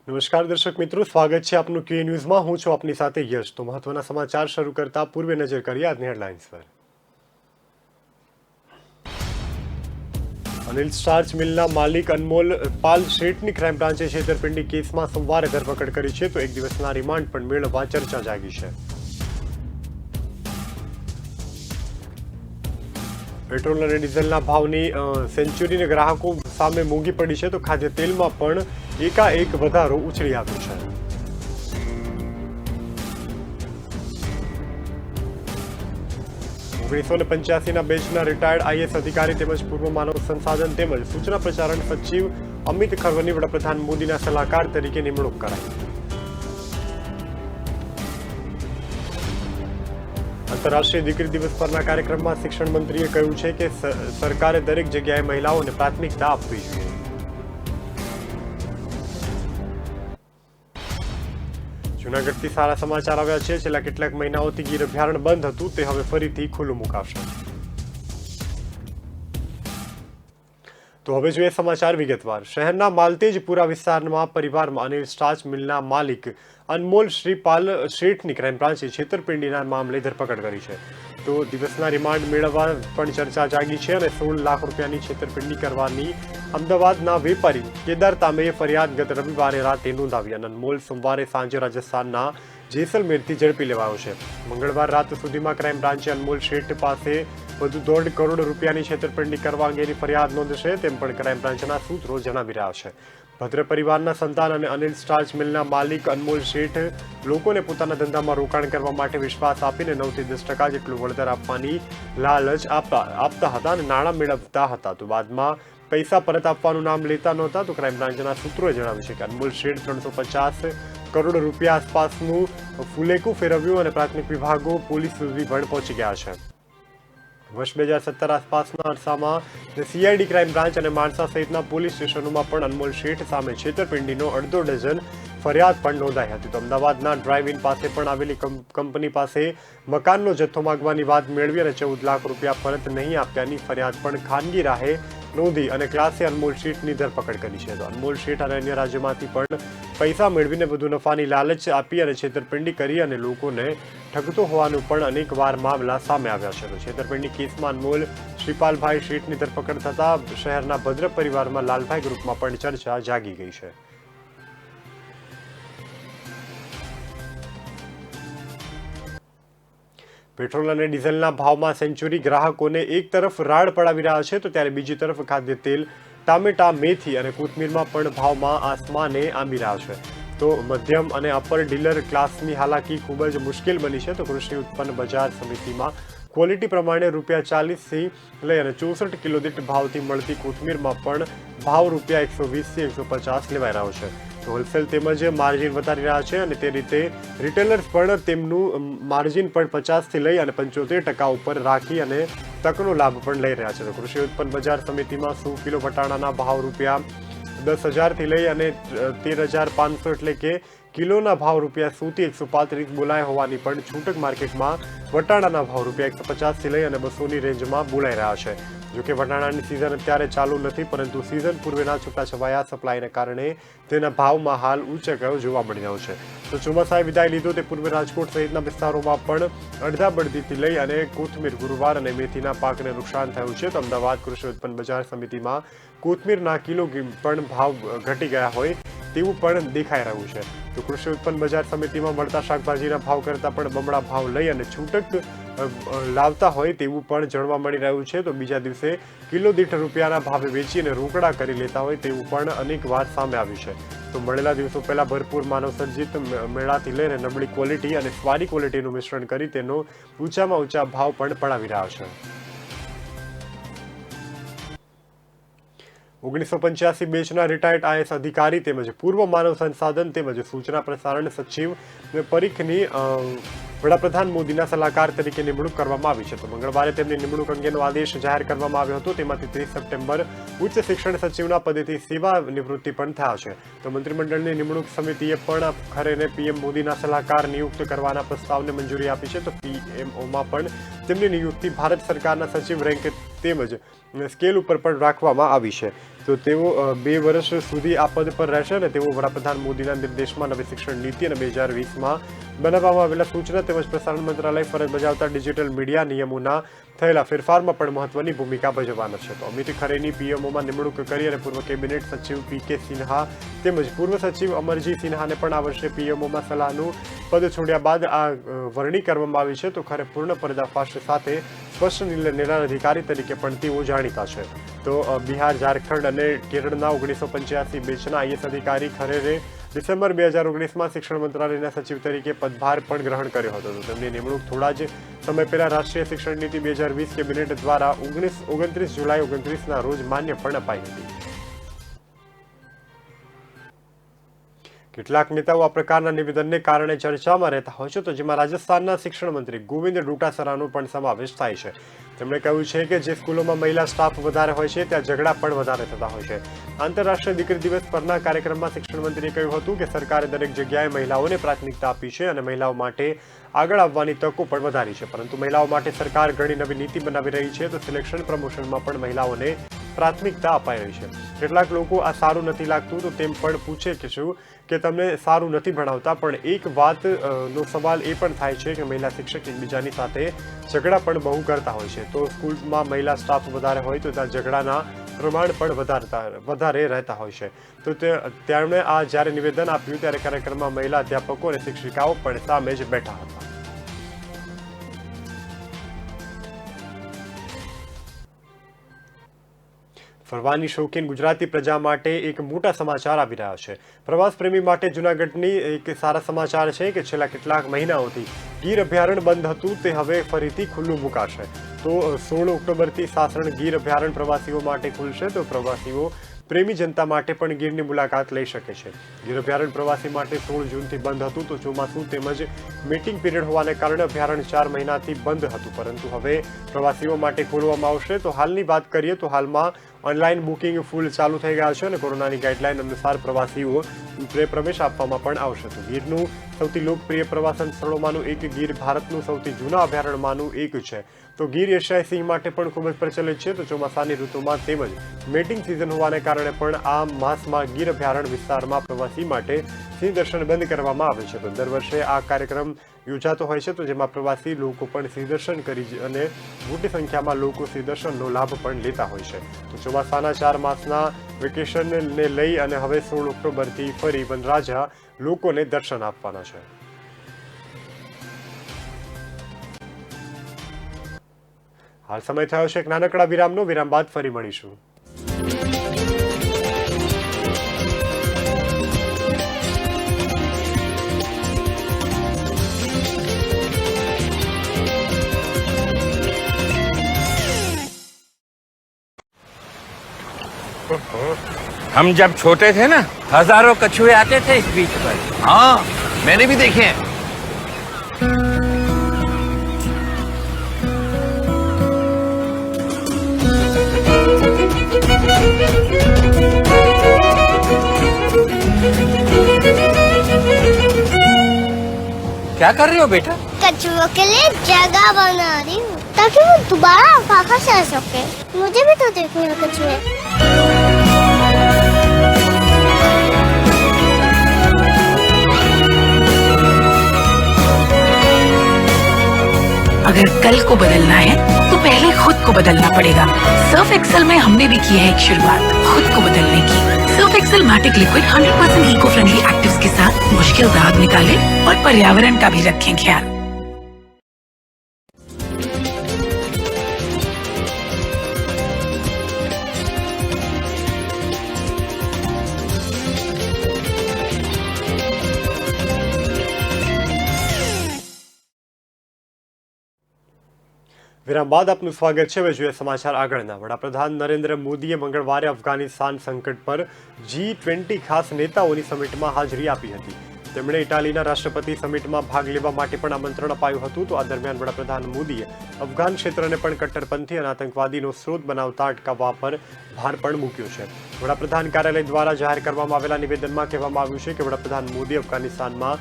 નમસ્કાર દર્શક મિત્રો, સ્વાગત છે આપનું કે ન્યૂઝમાં। હું છું આપની સાથે યશ। તો મહત્વના સમાચાર શરૂ કરતા પૂર્વે નજર કરીએ આજની હેડલાઇન્સ પર। અનિલ સ્ટાર્ચ મિલના માલિક અનમોલ પાલ શેઠની ક્રાઇમ બ્રાન્ચે છેતરપિંડી કેસમાં સોમવારે ધરપકડ કરી છે, તો એક દિવસના રિમાન્ડ પણ મેળવવા ચર્ચા જાગી છે। પેટ્રોલ અને ડીઝલના ભાવની સેન્ચુરીને ગ્રાહકો સામે મોંઘી પડી છે, તો ખાદ્ય તેલમાં પણ એકાએક વધારો ઉછળી આવ્યો છે। 1985ના બેચના રિટાયર્ડ આઈએએસ અધિકારી તેમજ પૂર્વ માનવ સંસાધન તેમજ સૂચના પ્રસારણ સચિવ અમિત ખરવની વડાપ્રધાન મોદીના સલાહકાર તરીકે નિમણૂક કરાઈ। આંતરરાષ્ટ્રીય દીકરી દિવસ પરના કાર્યક્રમમાં શિક્ષણ મંત્રીએ કહ્યું છે કે સરકારે દરેક જગ્યાએ મહિલાઓને પ્રાથમિકતા આપવી જોઈએ। જૂનાગઢથી સારા સમાચાર આવ્યા છે। છેલ્લા કેટલાક મહિનાઓથી ગીર અભયારણ્ય બંધ હતું, તે હવે ફરીથી ખુલ્લું મુકાશે। તો હવે જોઈએ સમાચાર વિગતવાર। શહેરના માલતેજપુરા વિસ્તારમાં પરિવારમાં અનિલ સ્ટાર્ચ મિલના માલિક અનમોલ શ્રીપાલ શેઠની ક્રાઇમ બ્રાન્ચે છેતરપિંડીના મામલે ધરપકડ કરી છે, તો દિવસના રિમાન્ડ મેળવવા પણ ચર્ચા જાગી છે અને 16 લાખ રૂપિયાની છેતરપિંડી કરવાની અમદાવાદના વેપારી કેદાર તાંબેએ ફરિયાદ ગત રવિવારે રાતે નોંધાવી અને અનમોલ સોમવારે સાંજે રાજસ્થાનના જેસલમેરથી ઝડપી લેવાયો છે। મંગળવાર રાત સુધીમાં ક્રાઇમ બ્રાન્ચે અનમોલ શેઠ પાસે વધુ 1.5 કરોડ રૂપિયાની છેતરપિંડી કરવા અંગેની ફરિયાદ નોંધશે, તેમ પણ ક્રાઇમ બ્રાન્ચના સૂત્રો જણાવી રહ્યા છે। ભદ્ર પરિવારના સંતાન અને અનિલ સ્ટાર્ચ મિલના માલિક અનમોલ શેઠ લોકોને પોતાના ધંધામાં રોકાણ કરવા માટે વિશ્વાસ આપીને 9 થી 10% જેટલું વળતર આપવાની લાલચ આપતા હતા અને નાણાં મેળવતા હતા, તો બાદમાં પૈસા પરત આપવાનું નામ લેતા નહોતા। તો ક્રાઇમ બ્રાન્ચના સૂત્રોએ જણાવ્યું છે કે અનમોલ શેઠ 350 કરોડ રૂપિયા આસપાસનું ફુલેકું ફેરવ્યું અને પ્રાથમિક વિભાગો પોલીસ સુધી પણ પહોંચી ગયા છે। વર્ષ 2017 આસપાસના અરસામાં સીઆઈડી ક્રાઇમ બ્રાન્ચ અને માણસા સહિતના પોલીસ સ્ટેશનોમાં પણ અનમોલ શેઠ સામે છેતરપિંડીનો અડધો ડઝન ફરિયાદ પણ નોંધાઈ હતી। તો અમદાવાદના ડ્રાઇવ ઇન પાસે પણ આવેલી કંપની પાસે મકાનનો જથ્થો માંગવાની વાત મેળવી અને 14 લાખ રૂપિયા પરત નહીં આપ્યાની ફરિયાદ પણ ખાનગી રાહે નોંધી અને ક્લાસે અનમોલ શેઠની ધરપકડ કરી છે। તો અનમોલ શેઠ અને અન્ય રાજ્યોમાંથી પણ પૈસા મેળવીને વધુ નફાની લાલચ આપી અને છેતરપિંડી કરી અને લોકોને ઠગતો હોવાનું પણ અનેકવાર મામલા સામે આવ્યા છે। તો છેતરપિંડી કેસમાં અનમોલ શ્રીપાલભાઈ શેઠની ધરપકડ થતા શહેરના ભદ્ર પરિવારમાં લાલભાઈ ગ્રુપમાં પણ ચર્ચા જાગી ગઈ છે। પેટ્રોલ અને ડીઝલના ભાવમાં સેન્ચુરી ગ્રાહકોને એક તરફ રાડ પડાવી રહ્યા છે, તો ત્યારે બીજી તરફ ખાદ્ય તેલ, ટામેટા, મેથી અને કોથમીરમાં પણ ભાવમાં આસમાને આંબી રહ્યા છે। તો મધ્યમ અને અપર ડીલર ક્લાસની હાલાકી ખૂબ જ મુશ્કેલ બની છે। તો કૃષિ ઉત્પન્ન બજાર સમિતિમાં ક્વોલિટી પ્રમાણે ₹40થી લઈ અને 64 કિલો દીઠ ભાવથી મળતી કોથમીરમાં પણ ભાવ ₹120 થી 150 લેવાઈ રહ્યો છે। તો હોલસેલ તેમજ માર્જિન વધારી રહ્યા છે અને તે રીતે રિટેલર્સ પણ તેમનું માર્જિન પણ 50 થી લઈ અને 75% ઉપર રાખી અને તકનો લાભ પણ લઈ રહ્યા છે। તો કૃષિ ઉત્પન્ન બજાર સમિતિમાં 100 કિલો વટાણાના ભાવ ₹10,000 થી લઈ અને 13,500 એટલે કે કિલોના ભાવ ₹100 થી 135 બોલાય હોવાની પણ છૂટક માર્કેટમાં વટાણાના ભાવ ₹150 થી લઈ અને 200ની રેન્જમાં બોલાઈ રહ્યા છે। જોકે વટાણાની સિઝન અત્યારે ચાલુ નથી, પરંતુ સિઝન પૂર્વેના છૂટાછવાયા સપ્લાયને કારણે તેના ભાવમાં હાલ ઊંચકાયો જોવા મળી રહ્યો છે। તો ચોમાસાએ વિદાય લીધો તે પૂર્વે રાજકોટ સહિતના વિસ્તારોમાં પણ અડધાબડધીથી લઈ અને કોથમીર, ગુરુવાર અને મેથીના પાકને નુકસાન થયું છે। તો અમદાવાદ કૃષિ ઉત્પન્ન બજાર સમિતિમાં કોથમીરના કિલો પણ ભાવ ઘટી ગયા હોય તેવું પણ દેખાઈ રહ્યું છે। તો કૃષિ ઉત્પન્ન બજાર સમિતિમાં મળતા શાકભાજીના ભાવ કરતાં પણ બમણા ભાવ લઈ અને છૂટક લાવતા હોય તેવું પણ જાણવા મળી રહ્યું છે। તો બીજા દિવસે કિલો દીઠ રૂપિયાના ભાવે વેચીને રોકડા કરી લેતા હોય તેવું પણ અનેકવાર સામે આવ્યું છે। તો મળેલા દિવસો પહેલા ભરપૂર માનવસર્જિત મેળાથી લઈને નબળી ક્વોલિટી અને સ્વાદી ક્વોલિટીનું મિશ્રણ કરી તેનો ઊંચામાં ઊંચા ભાવ પણ પડાવી રહ્યા છે। 1985 બેચના રિટાયર્ડ આઈએએસ અધિકારી તેમજ પૂર્વ માનવ સંસાધન તેમજ સૂચના પ્રસારણ સચિવ પરીખની વડાપ્રધાન મોદીના સલાહકાર તરીકે નિમણૂક કરવામાં આવી છે। તો મંગળવારે તેમની નિમણૂક અંગેનો આદેશ જાહેર કરવામાં આવ્યો હતો। તેમાંથી 30 સપ્ટેમ્બર ઉચ્ચ શિક્ષણ સચિવના પદેથી સેવા નિવૃત્તિ પણ થયા છે। તો મંત્રીમંડળની નિમણૂક સમિતિએ પણ ખરેને પીએમ મોદીના સલાહકાર નિયુક્ત કરવાના પ્રસ્તાવને મંજૂરી આપી છે। તો પીએમઓમાં પણ તેમની નિયુક્તિ ભારત સરકારના સચિવ રેન્ક તેમજ સ્કેલ ઉપર પણ રાખવામાં આવી છે. તો તેઓ 2 વર્ષ સુધી આ પદ પર રહેશે અને તેઓ વડાપ્રધાન મોદીના નિર્દેશમાં નવી શિક્ષણ નીતિ અને 2020માં બનાવવામાં આવેલા સૂચના તેમજ પ્રસારણ મંત્રાલય ફરજ બજાવતા ડિજિટલ મીડિયા નિયમોના થયેલા ફેરફારમાં પણ મહત્વની ભૂમિકા ભજવવાનો છે. તો અમિત ખરેની પીએમઓમાં નિમણૂક કરી અને પૂર્વ કેબિનેટ સચિવ પીકે સિન્હા તેમજ પૂર્વ સચિવ અમરજી સિન્હાને પણ આ વર્ષે પીએમઓમાં સલાહનું પદ છોડ્યા બાદ આ વરણી કરવામાં આવી છે. તો ખરે પૂર્ણ પર્દાફાશ સાથે સ્પષ્ટ નિર્ણય અધિકારી તરીકે પણ તેઓ જાણીતા છે. તો બિહાર, ઝારખંડ અને કેરળના 1985 બેચના આઈએસ અધિકારી ખરેરે ડિસેમ્બર 2019માં શિક્ષણ મંત્રાલયના સચિવ તરીકે પદભાર પણ ગ્રહણ કર્યો હતો. તો તેમની નિમણૂક થોડા જ સમય પહેલા રાષ્ટ્રીય શિક્ષણ નીતિ 2020 કેબિનેટ દ્વારા 29 જુલાઈ 2029ના રોજ માન્ય પણ અપાઈ હતી. કેટલાક નેતાઓ આ પ્રકારના નિવેદનને કારણે ચર્ચામાં રહેતા હોય છે. તો જેમાં રાજસ્થાનના શિક્ષણ મંત્રી ગોવિંદ ડોટાસરાનો પણ સમાવેશ થાય છે. તેમણે કહ્યું છે કે જે સ્કૂલોમાં મહિલા સ્ટાફ વધારે હોય છે ત્યાં ઝઘડા પણ વધારે થતા હોય છે. આંતરરાષ્ટ્રીય દીકરી દિવસ પરના કાર્યક્રમમાં શિક્ષણ મંત્રીએ કહ્યું હતું કે સરકારે દરેક જગ્યાએ મહિલાઓને પ્રાથમિકતા આપી છે અને મહિલાઓ માટે આગળ આવવાની તકો પણ વધારી છે. પરંતુ મહિલાઓ માટે સરકાર ઘણી નવી નીતિ બનાવી રહી છે. તો સિલેક્શન પ્રમોશનમાં પણ મહિલાઓને પ્રાથમિકતા અપાઈ રહી છે. કેટલાક લોકો આ સારું નથી લાગતું તો તેમ પણ પૂછે કે શું કે તમને સારું નથી ભણાવતા. પણ એક વાતનો સવાલ એ પણ થાય છે કે મહિલા શિક્ષક એકબીજાની સાથે ઝઘડા પણ બહુ કરતા હોય છે. તો સ્કૂલમાં મહિલા સ્ટાફ વધારે હોય તો ત્યાં ઝઘડાના પ્રમાણ પણ વધારે રહેતા હોય છે. તો તેમણે આ જ્યારે નિવેદન આપ્યું ત્યારે કાર્યક્રમમાં મહિલા અધ્યાપકો અને શિક્ષિકાઓ પણ સામે જ બેઠા હતા. ફરવાની શોખીન ગુજરાતી પ્રજા માટે એક મોટા સમાચાર આવી રહ્યા છે. પ્રવાસ પ્રેમી માટે જૂનાગઢની એક સારા સમાચાર છે કે છેલ્લા કેટલાક મહિનાઓથી ગીર અભયારણ્ય બંધ હતું તે હવે ફરીથી ખુલ્લું મુકાશે. તો 16 ઓક્ટોબરથી સાસણ ગીર અભયારણ્ય પ્રવાસીઓ માટે ખુલશે. તો પ્રવાસીઓ પ્રેમી જનતા માટે પણ ગીરની મુલાકાત લઈ શકે છે. ગીર અભયારણ્ય પ્રવાસી માટે 16 જૂનથી બંધ હતું. તો ચોમાસું તેમજ મીટિંગ પીરિયડ હોવાને કારણે અભયારણ્ય 4 મહિનાથી બંધ હતું. પરંતુ હવે પ્રવાસીઓ માટે ખોલવામાં આવશે. તો હાલની વાત કરીએ તો હાલમાં ઓનલાઈન બુકિંગ ફૂલ ચાલુ થઈ ગયા છે અને કોરોનાની ગાઈડલાઈન અનુસાર પ્રવાસીઓ પ્રવેશ આપવામાં પણ આવશે. તો ગીરનું સૌથી લોકપ્રિય પ્રવાસન સ્થળોમાંનું એક ગીર ભારતનું સૌથી જૂના અભયારણ્યમાંનું એક છે. તો ગીર એશિયાઈ સિંહ માટે પણ ખૂબ જ પ્રચલિત છે. તો ચોમાસાની ઋતુમાં તેમજ મેટિંગ સિઝન હોવાને કારણે પણ આ માસમાં ગીર અભયારણ્ય વિસ્તારમાં પ્રવાસી માટે સિંહ દર્શન બંધ કરવામાં આવે છે. તો દર વર્ષે આ કાર્યક્રમ યોજાતો હોય છે. તો જેમાં પ્રવાસી લોકો પણ સિંહ દર્શન કરી અને મોટી સંખ્યામાં લોકો સિંહ દર્શનનો લાભ પણ લેતા હોય છે. તો ચોમાસાના 4 માસના વેકેશનને લઈ અને હવે 16 ઓક્ટોબરથી ફરી વનરાજા લોકોને દર્શન આપવાના છે. હાલ સમય થયો છે એક નાનકડા વિરામનો. વિરામ બાદ ફરી મળીશું. हम जब छोटे थे ना, हजारों कछुए आते थे इस बीच पर. हाँ, मैंने भी देखे हैं. क्या कर रही हो बेटा? कछुओं के लिए जगह बना रही हूँ ताकि वो दोबारा वापस आ सके. मुझे भी तो देखने हैं कछुए. अगर कल को बदलना है तो पहले खुद को बदलना पड़ेगा. सर्फ एक्सेल में हमने भी की है एक शुरुआत खुद को बदलने की. Surf Excel matic liquid 100% eco friendly actives के साथ मुश्किल दाग निकाले और पर्यावरण का भी रखें ख्याल. વિરામ બાદ આપનું સ્વાગત છે. હવે જોઈએ સમાચાર આગળના. વડાપ્રધાન નરેન્દ્ર મોદીએ મંગળવારે અફઘાનિસ્તાન સંકટ પર G20 ખાસ નેતાઓની સમિટમાં હાજરી આપી હતી. તેમણે ઇટાલીના રાષ્ટ્રપતિ સમિટમાં ભાગ લેવા માટે પણ આમંત્રણ અપાયું હતું. તો આ દરમિયાન વડાપ્રધાન મોદીએ અફઘાન ક્ષેત્રને પણ કટ્ટરપંથી અને આતંકવાદીનો સ્ત્રોત બનાવતા અટકાવવા પર ભાર પણ મૂક્યો છે. વડાપ્રધાન કાર્યાલય દ્વારા જાહેર કરવામાં આવેલા નિવેદનમાં કહેવામાં આવ્યું છે કે વડાપ્રધાન મોદી અફઘાનિસ્તાનમાં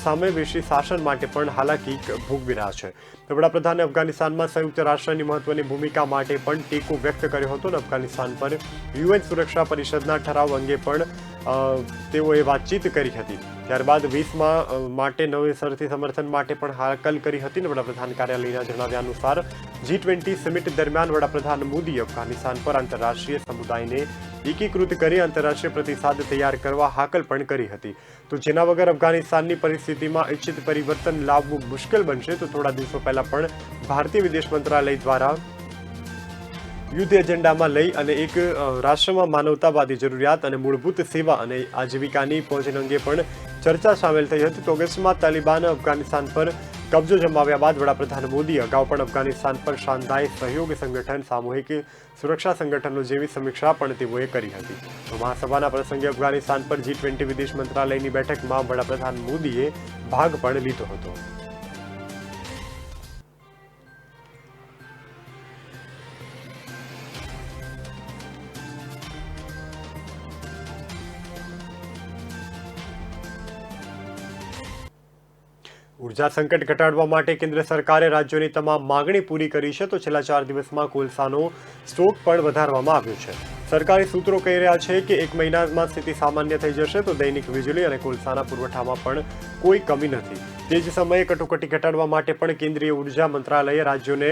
સામે વિદેશી શાસન માટે પણ હાલાકી ભોગવી રહ્યા છે. તો વડાપ્રધાને અફઘાનિસ્તાનમાં સંયુક્ત રાષ્ટ્રની મહત્વની ભૂમિકા માટે પણ ટેકો વ્યક્ત કર્યો હતો અને અફઘાનિસ્તાન પર યુએન સુરક્ષા પરિષદના ઠરાવ અંગે પણ તેઓએ વાતચીત કરી હતી. ત્યારબાદ 20 માટે નવેસરથી સમર્થન માટે પણ હાકલ કરી હતી. વડાપ્રધાન કાર્યાલયના જણાવ્યા અનુસાર G20 સમિટ દરમિયાન વડાપ્રધાન મોદીએ અફઘાનિસ્તાન પર આંતરરાષ્ટ્રીય સમુદાયને એકીકૃત કરી આંતરરાષ્ટ્રીય પ્રતિસાદ તૈયાર કરવા હાકલ પણ કરી હતી. તો જેના વગર અફઘાનિસ્તાનની પરિસ્થિતિમાં ઇચ્છિત પરિવર્તન લાવવું મુશ્કેલ બનશે. તો થોડા દિવસો પહેલા પણ ભારતીય વિદેશ મંત્રાલય દ્વારા યુદ્ધ એજન્ડામાં લઈ અને એક રાષ્ટ્રમાં માનવતાવાદી જરૂરિયાત અને મૂળભૂત સેવા અને આજીવિકાની પહોંચ અંગે પણ ચર્ચા સામેલ થઈ હતી. તો ઓગસ્ટમાં તાલિબાન અફઘાનિસ્તાન પર કબજો જમાવ્યા બાદ વડાપ્રધાન મોદી અગાઉ પણ અફઘાનિસ્તાન પર શાંઘાઈ સહયોગ સંગઠન, સામૂહિક સુરક્ષા સંગઠનો જેવી સમીક્ષા પણ તેઓએ કરી હતી. તો મહાસભાના પ્રસંગે અફઘાનિસ્તાન પર G20 વિદેશ મંત્રાલયની બેઠકમાં વડાપ્રધાન મોદીએ ભાગ પણ લીધો હતો. ઉર્જા સંકટ ઘટાડવા માટે કેન્દ્ર સરકારે રાજ્યોની તમામ માગણી પૂરી કરી છે. તો છેલ્લા 4 દિવસમાં કોલસાનો સ્ટોક પણ વધારવામાં આવ્યો છે. સરકારી સૂત્રો કહી રહ્યા છે કે 1 મહિનામાં સ્થિતિ સામાન્ય થઈ જશે. તો દૈનિક વીજળી અને કોલસાના પુરવઠામાં પણ કોઈ કમી નથી. તે જ સમયે કટોકટી ઘટાડવા માટે પણ કેન્દ્રીય ઉર્જા મંત્રાલયે રાજ્યોને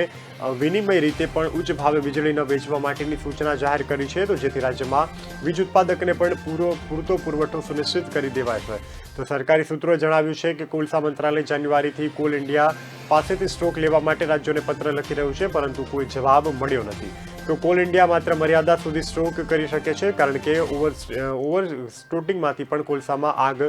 વિનિમય રીતે પણ ઉચ્ચ ભાવે વીજળી ન વેચવા માટેની સૂચના જાહેર કરી છે. તો જેથી રાજ્યમાં વીજ ઉત્પાદકને પણ પૂરતો પુરવઠો સુનિશ્ચિત કરી દેવાય છે. તો સરકારી સૂત્રોએ જણાવ્યું છે કે કોલસા મંત્રાલય જાન્યુઆરીથી કોલ ઇન્ડિયા પાસેથી સ્ટોક લેવા માટે રાજ્યોને પત્ર લખી રહ્યું છે, પરંતુ કોઈ જવાબ મળ્યો નથી. તો કોલ ઇન્ડિયા માત્ર મર્યાદા સુધી સ્ટોક કરી શકે છે, કારણ કે ઓવર સ્ટોટિંગમાંથી પણ કોલસામાં આગ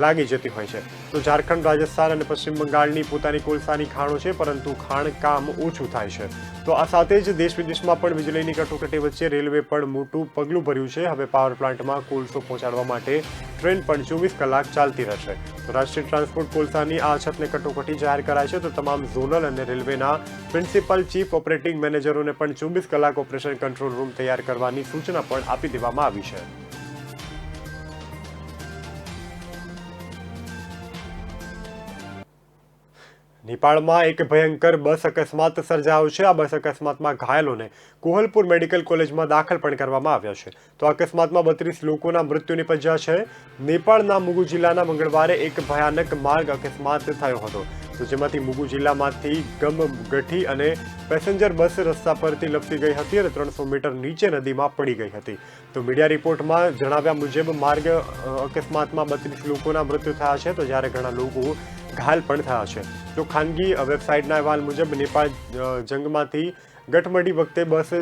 લાગી જતી હોય છે. તો ઝારખંડ, રાજસ્થાન અને પશ્ચિમ બંગાળની પોતાની કોલસાની ખાણો છે, પરંતુ ખાણ કામ ઓછું થાય છે. તો આ સાથે જ દેશ વિદેશમાં પણ વીજળીની કટોકટી વચ્ચે રેલવે પણ મોટું પગલું ભર્યું છે. હવે પાવર પ્લાન્ટમાં કોલસો પહોંચાડવા માટે ટ્રેન પણ 24 કલાક ચાલતી રહેશે. તો રાષ્ટ્રીય ટ્રાન્સપોર્ટ કોલસાની આ અછતને કટોકટી જાહેર કરાય છે. તો તમામ ઝોનલ અને રેલવેના પ્રિન્સિપલ ચીફ ઓપરેટિંગ મેનેજરોને પણ 24 કલાક ઓપરેશન કંટ્રોલ રૂમ તૈયાર કરવાની સૂચના પણ આપી દેવામાં આવી છે. નેપાળમાં એક ભયંકર બસ અકસ્માત સર્જાયો છે. આ બસ અકસ્માતમાં ઘાયલોને કોહલપુર મેડિકલ કોલેજમાં દાખલ પણ કરવામાં આવ્યા છે. તો અકસ્માતમાં 32 લોકોના મૃત્યુ નિપજ્યા છે. નેપાળના મુગુ જિલ્લાના મંગળવારે એક ભયાનક માર્ગ અકસ્માત થયો હતો. તો જેમાંથી મુગુ જિલ્લામાંથી ગમગઠી અને પેસેન્જર બસ રસ્તા પરથી લપસી ગઈ હતી અને 300 મીટર નીચે નદીમાં પડી ગઈ હતી. તો મીડિયા રિપોર્ટમાં જણાવ્યા મુજબ માર્ગ અકસ્માતમાં 32 લોકોના મૃત્યુ થયા છે, તો જ્યારે ઘણા લોકો ઘાયલ પણ થયા છે. તો ખાનગી વેબસાઇટના અહેવાલ મુજબ નેપાળ જંગમાંથી ગઠમડી વખતે બસ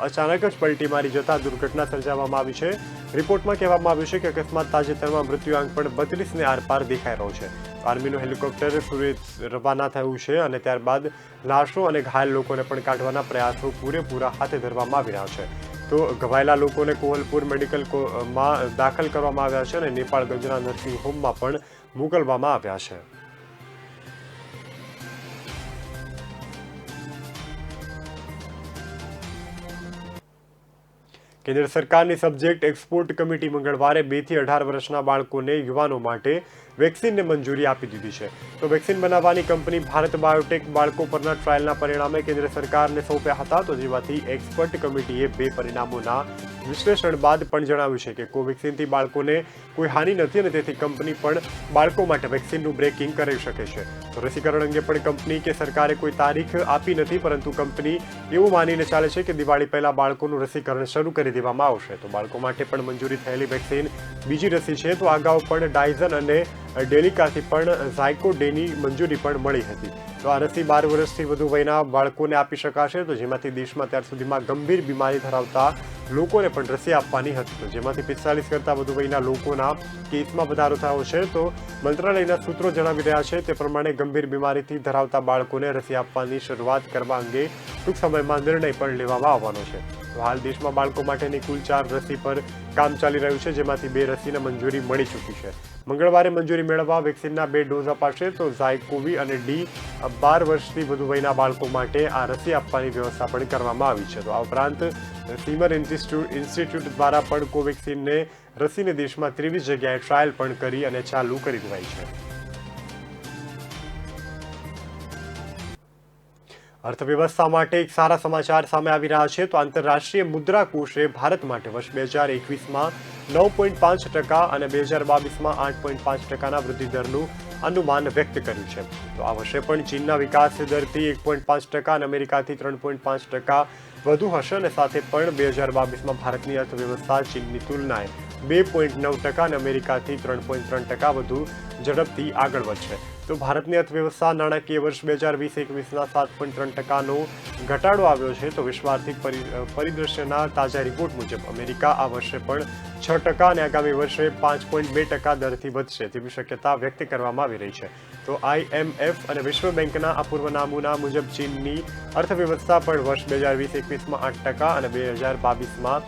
અચાનક જ પલટી મારી જતા દુર્ઘટના સર્જાવામાં આવી છે. રિપોર્ટમાં કહેવામાં આવ્યું છે કે અકસ્માત તાજેતરમાં મૃત્યુઆંક પણ 32ને આરપાર દેખાઈ રહ્યો છે. આર્મીનું હેલિકોપ્ટર સુરત રવાના થયું છે અને ત્યારબાદ લાશો અને ઘાયલ લોકોને પણ કાઢવાના પ્રયાસો પૂરેપૂરા હાથ ધરવામાં આવી રહ્યા છે. તો ઘવાયેલા લોકોને કોહલપુર મેડિકલમાં દાખલ કરવામાં આવ્યા છે અને નેપાળ ગંજના નર્સિંગ હોમમાં પણ મોકલવામાં આવ્યા છે. કેન્દ્ર સરકારની સબ્જેક્ટ એક્સપોર્ટ કમિટી મંગળવારે 2 થી 18 વર્ષના બાળકોને યુવાનો માટે વેક્સિનને મંજૂરી આપી દીધી છે. તો વેક્સિન બનાવવાની કંપની ભારત બાયોટેક બાળકો પરના ટ્રાયલના પરિણામે કેન્દ્ર સરકારને સોંપ્યા હતા. તો જેમાંથી એક્સપર્ટ કમિટીએ 2 પરિણામોના વિશ્લેષણ બાદ પણ જણાવ્યું છે કે કોવેક્સિનથી બાળકોને કોઈ હાનિ નથી અને તેથી કંપની પણ બાળકો માટે વેક્સિનનું બ્રેકિંગ કરી શકે છે. તો રસીકરણ અંગે પણ કંપની કે સરકારે કોઈ તારીખ આપી નથી, પરંતુ કંપની એવું માનીને ચાલે છે કે દિવાળી પહેલા બાળકોનું રસીકરણ શરૂ કરી દેવામાં આવશે. તો બાળકો માટે પણ મંજૂરી થયેલી વેક્સિન બીજી રસી છે. તો અગાઉ પણ ડાયઝન અને ડેલિકાથી પણ ઝાયકોડેની મંજૂરી પણ મળી હતી. તો આ રસી 12 વર્ષથી વધુ વયના બાળકોને આપી શકાશે. તો જેમાંથી દેશમાં ત્યાર સુધીમાં ગંભીર બીમારી ધરાવતા લોકોને પણ રસી આપવાની હતી. તો જેમાંથી 45 કરતાં વધુ વયના લોકોના કેસમાં વધારો થયો છે. તો મંત્રાલયના સૂત્રો જણાવી રહ્યા છે તે પ્રમાણે ગંભીર બીમારીથી ધરાવતા બાળકોને રસી આપવાની શરૂઆત કરવા અંગે ટૂંક સમયમાં નિર્ણય પણ લેવામાં આવવાનો છે. તો હાલ દેશમાં બાળકો માટેની કુલ 4 રસી પર કામ ચાલી રહ્યું છે, જેમાંથી 2 રસીને મંજૂરી મળી ચૂકી છે. મંગળવારે મંજૂરી મેળવવા વેક્સિનના 2 ડોઝ અપાશે. તો ઝાયકોવી અને ડી 12 વર્ષથી વધુ વયના બાળકો માટે આ રસી આપવાની વ્યવસ્થા પણ કરવામાં આવી છે. તો આ ઉપરાંત સીમર ઇન્સ્ટિટ્યૂટ દ્વારા પણ કોવેક્સિનને રસીને દેશમાં 23 જગ્યાએ ટ્રાયલ પણ કરી અને ચાલુ કરી દેવાઈ છે. અર્થવ્યવસ્થા માટે એક સારા સમાચાર સામે આવી રહ્યા છે. તો આંતરરાષ્ટ્રીય મુદ્રા કોષે ભારત માટે વર્ષ 2021માં 9.5% અને 2022માં 8.5%ના વૃદ્ધિ દરનું અનુમાન વ્યક્ત કર્યું છે. તો આ વર્ષે પણ ચીનના વિકાસ દરથી 1.5% અને અમેરિકાથી 3.5% વધુ હશે અને સાથે પણ 2022માં ભારતની અર્થવ્યવસ્થા ચીનની તુલનાએ 2.9% અને અમેરિકાથી 3.3% વધુ ઝડપથી આગળ વધશે. તો ભારતની અર્થવ્યવસ્થા નાણાકીય વર્ષ 2020-21ના 7.3%નો ઘટાડો આવ્યો છે. તો વિશ્વ આર્થિક પરિદૃશ્યના તાજા રિપોર્ટ મુજબ અમેરિકા આ વર્ષે પણ 6% અને આગામી વર્ષે 5.2% દરથી વધશે તેવી શક્યતા વ્યક્ત કરવામાં આવી રહી છે. તો IMF અને વિશ્વ બેંકના અપૂર્વનામુના મુજબ ચીનની અર્થવ્યવસ્થા પણ વર્ષ 2020-21માં 8% અને 2022માં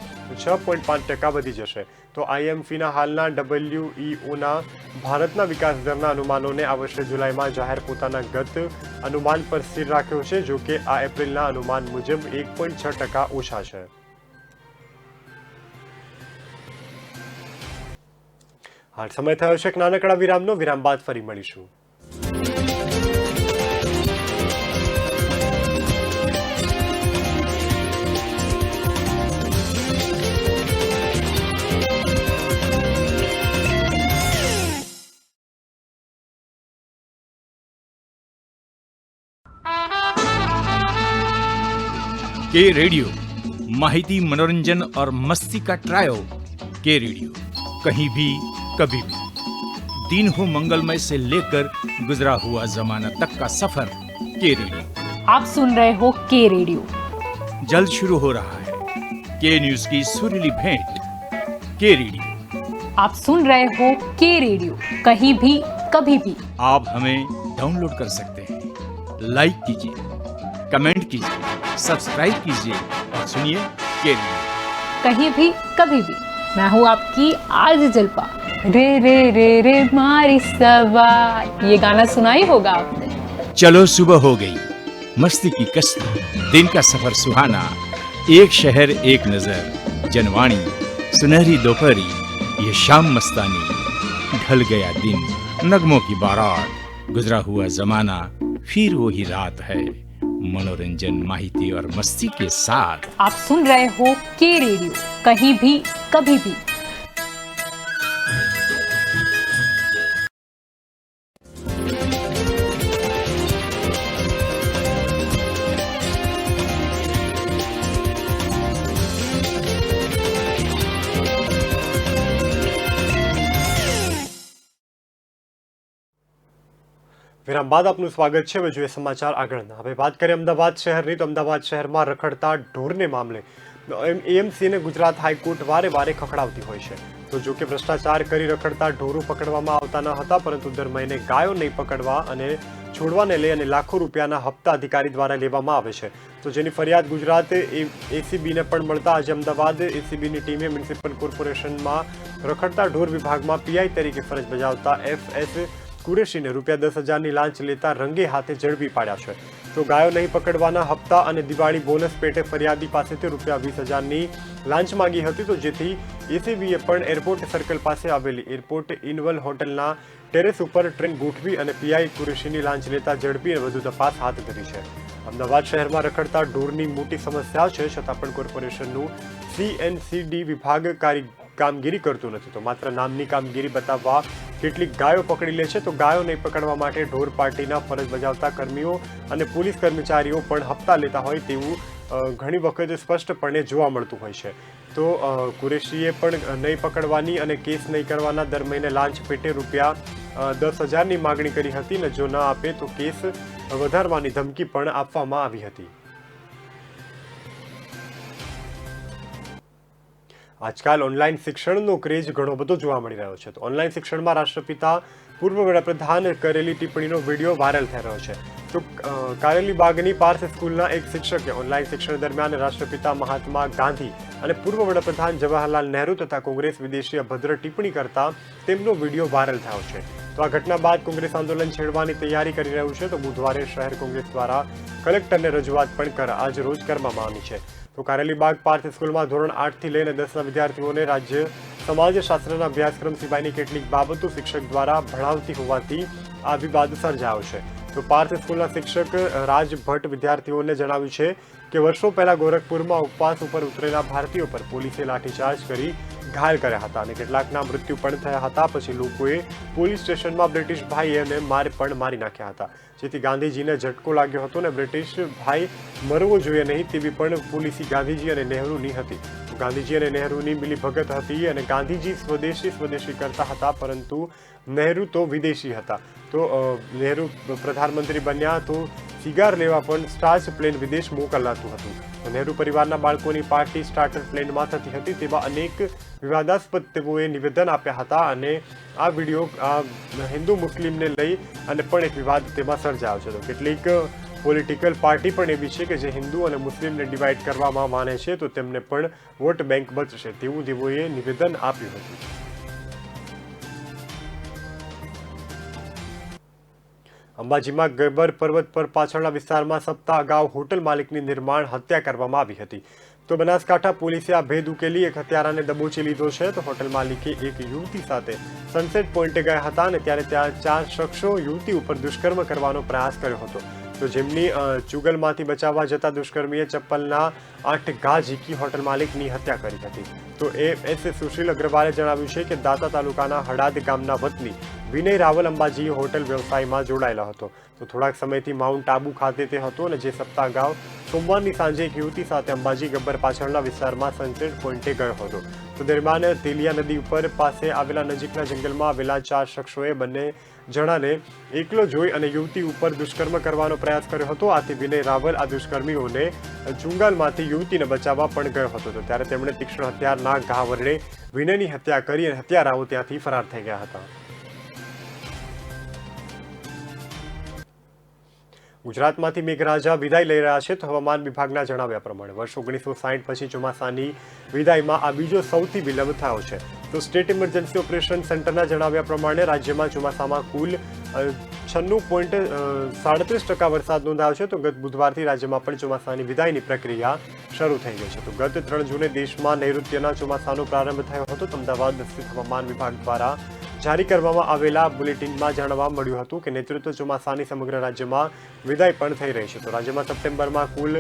6.5% વધી જશે. તો IMFના હાલના WEOના ભારતના વિકાસ દરના અનુમાનોને આ વર્ષે જુલાઈમાં જાહેર પોતાના ગત અનુમાન પર સ્થિર રાખ્યો છે. જો કે આ એપ્રિલના અનુમાન મુજબ 1.6% ઓછા છે. હાલ સમય થયો છે એક નાનકડા વિરામનો. વિરામ બાદ ફરી મળીશું. के रेडियो माहिती, मनोरंजन और मस्ती का ट्रायो. के रेडियो कहीं भी कभी भी. दिन हो मंगलमय से लेकर गुजरा हुआ जमाना तक का सफर. के रेडियो आप सुन रहे हो के रेडियो. जल्द शुरू हो रहा है के न्यूज की सुरीली भेंट. के रेडियो आप सुन रहे हो के रेडियो कहीं भी कभी भी. आप हमें डाउनलोड कर सकते हैं. लाइक कीजिए, कमेंट कीजिए, सब्सक्राइब कीजिए और सुनिए के रेडियो कहीं भी कभी भी. मैं हूँ आपकी आज जलपा. रे रे रे रे मारी सवार, ये गाना सुना ही होगा आपने. चलो सुबह हो गई, मस्ती की कश्ती, दिन का सफर सुहाना, एक शहर एक नजर, जनवाणी, सुनहरी दोपहरी, ये शाम मस्तानी, ढल गया दिन, नगमों की बारात, गुजरा हुआ जमाना, फिर वही रात है, मनोरंजन, माहिती और मस्ती के साथ. आप सुन रहे हो के रेडियो कहीं भी कभी भी. વિરામ બાદ આપનું સ્વાગત છે. હવે જોઈએ સમાચાર આગળના. હવે વાત કરીએ અમદાવાદ શહેરની. તો અમદાવાદ શહેરમાં રખડતા ઢોરને મામલે AMCને ગુજરાત હાઈકોર્ટ વારે ખખડાવતી હોય છે. તો જો કે ભ્રષ્ટાચાર કરી રખડતા ઢોરો પકડવામાં આવતા ન હતા, પરંતુ દર મહિને ગાયો નહીં પકડવા અને છોડવાને લઈ અને લાખો રૂપિયાના હપ્તા અધિકારી દ્વારા લેવામાં આવે છે. તો જેની ફરિયાદ ગુજરાત ACBને પણ મળતા આજે અમદાવાદ ACBની ટીમે મ્યુનિસિપલ કોર્પોરેશનમાં રખડતા ઢોર વિભાગમાં PI તરીકે ફરજ બજાવતા FS કુરેશીને રૂપિયા 10,000ની લાંચ લેતા રંગે હાથે ઝડપી પાડ્યા છે. તો ગાયો નહીં પકડવાના હપ્તા અને દિવાળી બોનસ પેટે ફરિયાદી પાસેથી રૂપિયા 20,000ની લાંચ માંગી હતી. તો જેથી ACBએ પણ એરપોર્ટ સર્કલ પાસે આવેલી એરપોર્ટ ઇનવલ હોટલના ટેરેસ ઉપર ટ્રેન ગોઠવી અને PI કુરેશીની લાંચ લેતા ઝડપી અને વધુ તપાસ હાથ ધરી છે. અમદાવાદ શહેરમાં રખડતા ઢોરની મોટી સમસ્યા છે, છતાં પણ કોર્પોરેશનનું CNCD વિભાગ કામગીરી કરતું નથી. તો માત્ર નામની કામગીરી બતાવવા કેટલીક ગાયો પકડી લે છે. તો ગાયો નહીં પકડવા માટે ઢોર પાર્ટીના ફરજ બજાવતા કર્મીઓ અને પોલીસ કર્મચારીઓ પણ હપ્તા લેતા હોય તેવું ઘણી વખત સ્પષ્ટપણે જોવા મળતું હોય છે. તો કુરેશીએ પણ નહીં પકડવાની અને કેસ નહીં કરવાના દર મહિને લાંચ પેટે રૂપિયા 10,000ની માગણી કરી હતી અને જો ન આપે તો કેસ વધારવાની ધમકી પણ આપવામાં આવી હતી. આજકાલ ઓનલાઈન શિક્ષણનો ક્રેઝ ઘણો બધો જોવા મળી રહ્યો છે. તો ઓનલાઈન શિક્ષણમાં રાષ્ટ્રપિતા પૂર્વ વડાપ્રધાન કરેલી ટિપ્પણીનો વિડીયો વાયરલ થઈ રહ્યો છે. તો કારેલી બાગની પાર્થ સ્કૂલના એક શિક્ષકે ઓનલાઈન શિક્ષણ દરમિયાન રાષ્ટ્રપિતા મહાત્મા ગાંધી અને પૂર્વ વડાપ્રધાન જવાહરલાલ નહેરુ તથા કોંગ્રેસ વિદેશી અભદ્ર ટિપ્પણી કરતા તેમનો વિડીયો વાયરલ થયો છે. તો આ ઘટના બાદ કોંગ્રેસ આંદોલન છેડવાની તૈયારી કરી રહ્યું છે. તો બુધવારે શહેર કોંગ્રેસ દ્વારા કલેક્ટરને રજૂઆત પણ આજ રોજ કરવામાં આવી છે. તો કારેલીબાગ પાર્થ સ્કૂલમાં ધોરણ 8થી લઈને 10ના વિદ્યાર્થીઓને રાજ્ય સમાજશાસ્ત્રના અભ્યાસક્રમ સિવાયની કેટલીક બાબતો શિક્ષક દ્વારા ભણાવતી હોવાથી આ વિવાદ સર્જાયો છે. તો પાર્થ સ્કૂલના શિક્ષક રાજ ભટ્ટ વિદ્યાર્થીઓને જણાવ્યું છે કે વર્ષો પહેલા ગોરખપુરમાં ઉપવાસ ઉપર ઉતરેલા ભારતીયો પર પોલીસે લાઠીચાર્જ કરી ઘાયલ કર્યા હતા અને કેટલાકના મૃત્યુ પણ થયા હતા. પછી લોકોએ પોલીસ સ્ટેશનમાં બ્રિટિશ ભાઈને મારી નાખ્યા હતા, જેથી ગાંધીજીને ઝટકો લાગ્યો હતો અને બ્રિટિશ ભાઈ મરવો જોઈએ નહીં તેવી પણ પોલિસી ગાંધીજી અને નહેરુની હતી. ગાંધીજી અને નહેરુની મિલીભગત હતી અને ગાંધીજી સ્વદેશી કરતા હતા, પરંતુ નહેરુ તો વિદેશી હતા. તો નહેરુ પ્રધાનમંત્રી બન્યા તો સિગાર લેવા પણ સ્ટાર્ચ પ્લેન વિદેશ મોકલાતું હતું. નહેરુ પરિવારના બાળકોની પાર્ટી સ્ટાર્ટર પ્લેનમાં થતી હતી તેવા અનેક વિવાદાસ્પદ તેઓએ નિવેદન આપ્યા હતા અને આ વિડીયો હિન્દુ મુસ્લિમને લઈ અને પણ એક વિવાદ તેમાં સર્જાયો છે. તો કેટલીક પોલિટિકલ પાર્ટી પણ એવી છે કે જે હિન્દુ અને મુસ્લિમને ડિવાઈડ કરવામાં માને છે, તો તેમને પણ વોટ બેંક બચશે તેવું તેઓએ નિવેદન આપ્યું હતું. અંબાજીમાં ગબ્બર પર્વત પર પાછળના વિસ્તારમાં સપ્તાહ અગાઉ હોટલ માલિકની નિર્માણ હત્યા કરવામાં આવી હતી. તો બનાસકાંઠા પોલીસે આ ભેદ ઉકેલી એક હત્યારાને દબોચી લીધો છે. તો હોટલ માલિકે એક યુવતી સાથે સનસેટ પોઈન્ટે ગયા હતા અને ત્યારે ત્યાં 4 શખ્સો યુવતી ઉપર દુષ્કર્મ કરવાનો પ્રયાસ કર્યો હતો. તો જેમની ચુગલમાંથી બચાવવા જતા દુષ્કર્મીએ ચપ્પલના 8 ઘા ઝીકી હોટલ માલિકની હત્યા કરી હતી. તો એસ સુશીલ અગ્રવાલે જણાવ્યું છે કે દાતા તાલુકાના હડાદ ગામના વતની વિનય રાવલ અંબાજી હોટેલ વ્યવસાયમાં જોડાયેલો હતો. તો થોડાક સમયથી માઉન્ટ આબુ ખાતે તે હતો અને જે સપ્તાહ અગાઉ સોમવારની સાંજે એક યુવતી સાથે અંબાજી ગબ્બર પાછળના વિસ્તારમાં સનસેટ પોઈન્ટે ગયો હતો. તો દરમિયાન તેલિયા નદી ઉપર પાસે આવેલા નજીકના જંગલમાં આવેલા 4 શખ્સોએ બંને જણાને એકલો જોઈ અને યુવતી ઉપર દુષ્કર્મ કરવાનો પ્રયાસ કર્યો હતો. આથી વિનય રાવલ આ દુષ્કર્મીઓને ચુંગાલમાંથી યુવતીને બચાવવા પણ ગયો હતો. તો ત્યારે તેમણે તીક્ષ્ણ હથિયારના ઘા વડે વિનયની હત્યા કરી અને હત્યારાઓ ત્યાંથી ફરાર થઈ ગયા હતા. ગુજરાતમાંથી મેઘરાજા વિદાય લઈ રહ્યા છે. તો હવામાન વિભાગના જણાવ્યા પ્રમાણે વર્ષ 1960 પછી ચોમાસાની વિદાયમાં આ બીજો સૌથી વિલંબ થયો છે. તો સ્ટેટ ઇમરજન્સી ઓપરેશન સેન્ટરના જણાવ્યા પ્રમાણે રાજ્યમાં ચોમાસામાં કુલ 96.37% વરસાદ નોંધાયો છે. તો ગત બુધવારથી રાજ્યમાં પણ ચોમાસાની વિદાયની પ્રક્રિયા શરૂ થઈ ગઈ છે. તો ગત 3 જૂને દેશમાં નૈઋત્યના ચોમાસાનો પ્રારંભ થયો હતો. તો અમદાવાદ સ્થિત હવામાન વિભાગ દ્વારા જારી કરવામાં આવેલા બુલેટિનમાં જાણવા મળ્યું હતું કે નેતૃત્વ ચોમાસાની સમગ્ર રાજ્યમાં વિદાય પણ થઈ રહી છે. તો રાજ્યમાં સપ્ટેમ્બરમાં કુલ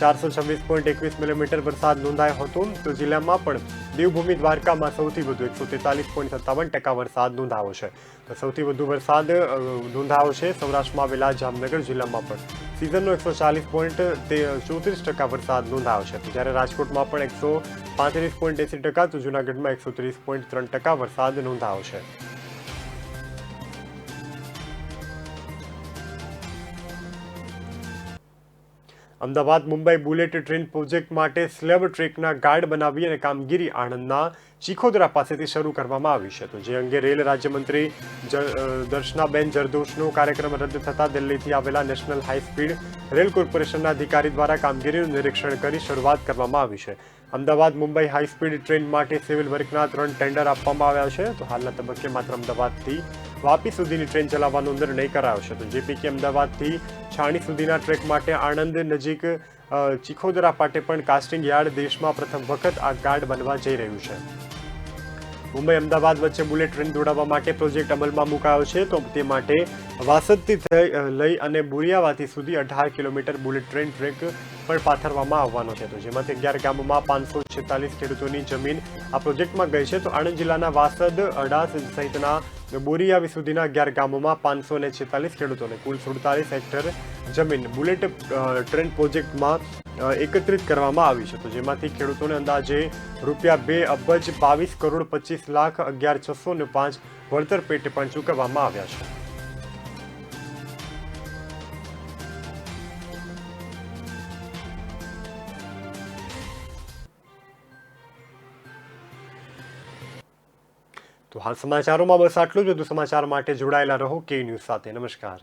426.21 મિલીમીટર વરસાદ નોંધાયો હતો. તો જિલ્લામાં પણ દેવભૂમિ દ્વારકામાં સૌથી વધુ 143.57% વરસાદ નોંધાયો છે. તો સૌથી વધુ વરસાદ નોંધાયો છે સૌરાષ્ટ્રમાં આવેલા જામનગર જિલ્લામાં પણ સિઝનનો 140.34% વરસાદ નોંધાયો છે. તો જ્યારે રાજકોટમાં પણ 135.80%, તો જૂનાગઢમાં 130.3% વરસાદ નોંધાયો છે. Ahmedabad Mumbai bullet train project માટે સ્લેબ ટ્રેકના ગાર્ડ બનાવી અને કામગીરી આણંદના ચીખોદરા પાસેથી શરૂ કરવામાં આવી છે. તો જે અંગે રેલ રાજ્યમંત્રી દર્શનાબેન જરદોશનો કાર્યક્રમ રદ થતાં દિલ્હીથી આવેલા નેશનલ હાઈ સ્પીડ રેલ કોર્પોરેશનના અધિકારી દ્વારા કામગીરીનું નિરીક્ષણ કરી શરૂઆત કરવામાં આવી છે. Ahmedabad Mumbai high speed train માટે સિવિલ વર્કના 3 ટેન્ડર આપવામાં આવ્યા છે. તો હાલના તબક્કે માત્ર અમદાવાદથી વાપી સુધીની ટ્રેન ચલાવવાનો નિર્ણય કરાયો છે. તો જે પૈકી અમદાવાદથી છાણી સુધીના ટ્રેક માટે આણંદ નજીક ચીખોદરા પાટે પણ કાસ્ટિંગ યાર્ડ દેશમાં પ્રથમ વખત આ ગાર્ડ બનવા જઈ રહ્યું છે. મુંબઈ અમદાવાદ વચ્ચે બુલેટ ટ્રેન દોડાવવા માટે પ્રોજેક્ટ અમલમાં મુકાયો છે. તો તે માટે વાસદથી લઈ અને બોરિયાવાથી સુધી 18 કિલોમીટર બુલેટ ટ્રેન ટ્રેક પણ પાથરવામાં આવવાનો છે. તો જેમાંથી 11 ગામોમાં 546 ખેડૂતોની જમીન આ પ્રોજેક્ટમાં ગઈ છે. તો આણંદ જિલ્લાના વાસદ, અડાસ સહિતના બોરિયાવી સુધીના 11 ગામોમાં 546 ખેડૂતોને કુલ 47 હેક્ટર જમીન બુલેટ ટ્રેન પ્રોજેક્ટમાં એકત્રિત કરવામાં આવી છે. તો જેમાંથી ખેડૂતોને અંદાજે ₹2,22,25,11,605 વળતર પેટે પણ ચૂકવવામાં આવ્યા છે. તો હાલ સમાચારોમાં બસ આટલું જ. વધુ સમાચાર માટે જોડાયેલા રહો કે ન્યૂઝ સાથે. નમસ્કાર.